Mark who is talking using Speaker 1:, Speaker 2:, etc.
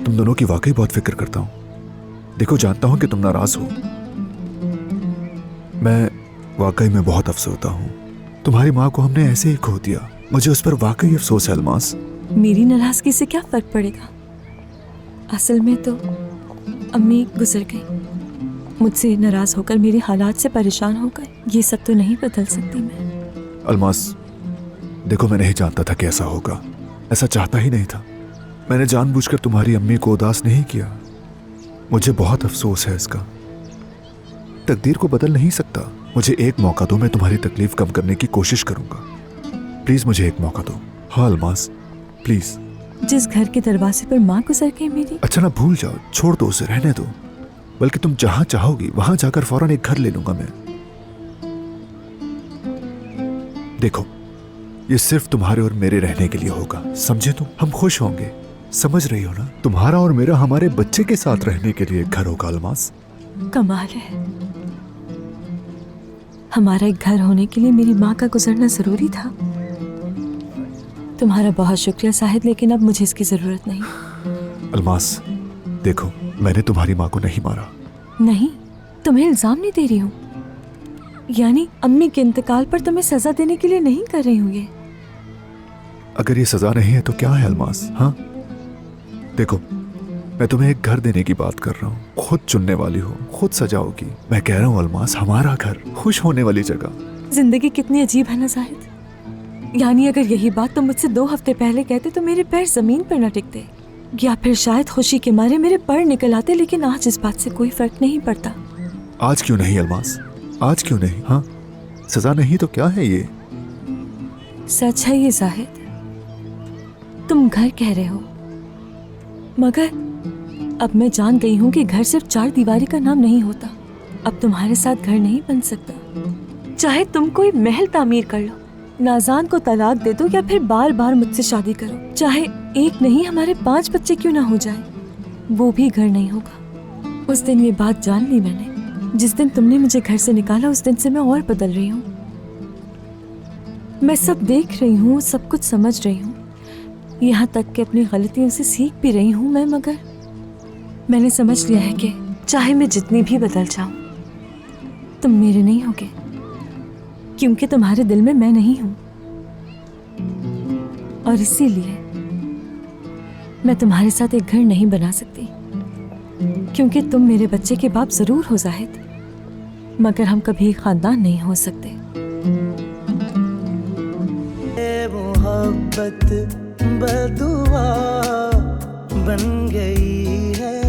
Speaker 1: तुम दोनों की वाकई बहुत फिक्र करता हूँ। देखो, जानता हूँ कि तुम नाराज हो। मैं वाकई में बहुत अफसोसदा हूँ। तुम्हारी माँ को हमने ऐसे ही खो दिया। मुझे उस पर वाकई अफसोस है अलमास।
Speaker 2: मेरी नाराजगी से क्या फर्क पड़ेगा? असल में तो अम्मी गुजर गई। मुझसे नाराज होकर, मेरे हालात से परेशान होकर ये सब तो नहीं बदल सकती मैं।
Speaker 1: अलमास, देखो, मैं नहीं जानता था कि ऐसा होगा। ऐसा चाहता ही नहीं था। मैंने जानबूझकर तुम्हारी अम्मी को उदास नहीं किया। मुझे बहुत अफसोस है इसका। तकदीर को बदल नहीं सकता। मुझे एक मौका दो, मैं तुम्हारी तकलीफ कम करने की कोशिश करूंगा। प्लीज मुझे एक मौका दो। हाँ अलमास, प्लीज।
Speaker 2: जिस घर के दरवाजे पर माँ गुजर गई मेरी।
Speaker 1: अच्छा ना, भूल जाओ, छोड़ दो उसे, रहने दो। बल्कि तुम जहां चाहोगी वहां जाकर फौरन एक घर ले लूंगा मैं। देखो, ये सिर्फ तुम्हारे और मेरे रहने के लिए होगा, समझे तुम? हम खुश होंगे, समझ रही हो ना? तुम्हारा और मेरा हमारे बच्चे के साथ रहने के लिए एक घर होगा अलमास।
Speaker 2: कमाल है, हमारा एक घर होने के लिए मेरी माँ का गुजरना जरूरी था। तुम्हारा बहुत शुक्रिया शाहिद, लेकिन अब मुझे इसकी जरूरत नहीं।
Speaker 1: अलमास, देखो, मैंने तुम्हारी माँ को नहीं मारा।
Speaker 2: नहीं, तुम्हें इल्जाम नहीं दे रही हूँ। यानी अम्मी के इंतकाल पर तुम्हें सजा देने के लिए नहीं कर रही हूँ ये।
Speaker 1: अगर ये सजा नहीं है तो क्या है अलमास? हाँ, देखो, मैं तुम्हें एक घर देने की बात कर रहा हूँ। खुद चुनने वाली हो, खुद सजाओगी। मैं कह रहा हूँ अलमास, हमारा घर, खुश होने वाली जगह।
Speaker 2: जिंदगी कितनी अजीब है ना शाहिद। यानी अगर यही बात तुम मुझसे 2 हफ्ते पहले कहते तो मेरे पैर जमीन पर न टिकते, या फिर शायद खुशी के मारे मेरे पर निकल आते। लेकिन आज इस बात से कोई फर्क नहीं पड़ता।
Speaker 1: आज क्यों नहीं अलमास? आज क्यों नहीं? हाँ, सजा नहीं तो क्या है ये?
Speaker 2: सच है ये शाहिद, तुम घर कह रहे हो, मगर अब मैं जान गई हूँ कि घर सिर्फ 4 दीवारी का नाम नहीं होता। अब तुम्हारे साथ घर नहीं बन सकता। चाहे तुम कोई महल तामीर कर लो, नाज़ान को तलाक दे दो, या फिर बार बार मुझसे शादी करो, चाहे एक नहीं हमारे 5 बच्चे क्यों ना हो जाए, वो भी घर नहीं होगा। उस दिन ये बात जान ली मैंने। जिस दिन तुमने मुझे घर से निकाला, उस दिन से मैं और बदल रही हूँ। मैं सब देख रही हूँ, सब कुछ समझ रही हूँ, यहाँ तक कि अपनी गलतियों से सीख भी रही हूँ मैं। मगर मैंने समझ लिया है कि चाहे मैं जितनी भी बदल जाऊं, तुम मेरे नहीं होगे, क्योंकि तुम्हारे दिल में मैं नहीं हूं। और इसीलिए मैं तुम्हारे साथ एक घर नहीं बना सकती, क्योंकि तुम मेरे बच्चे के बाप जरूर हो जाहिद, मगर हम कभी एक खानदान नहीं हो सकते।
Speaker 3: मोहब्बत बदुआ बन गई है।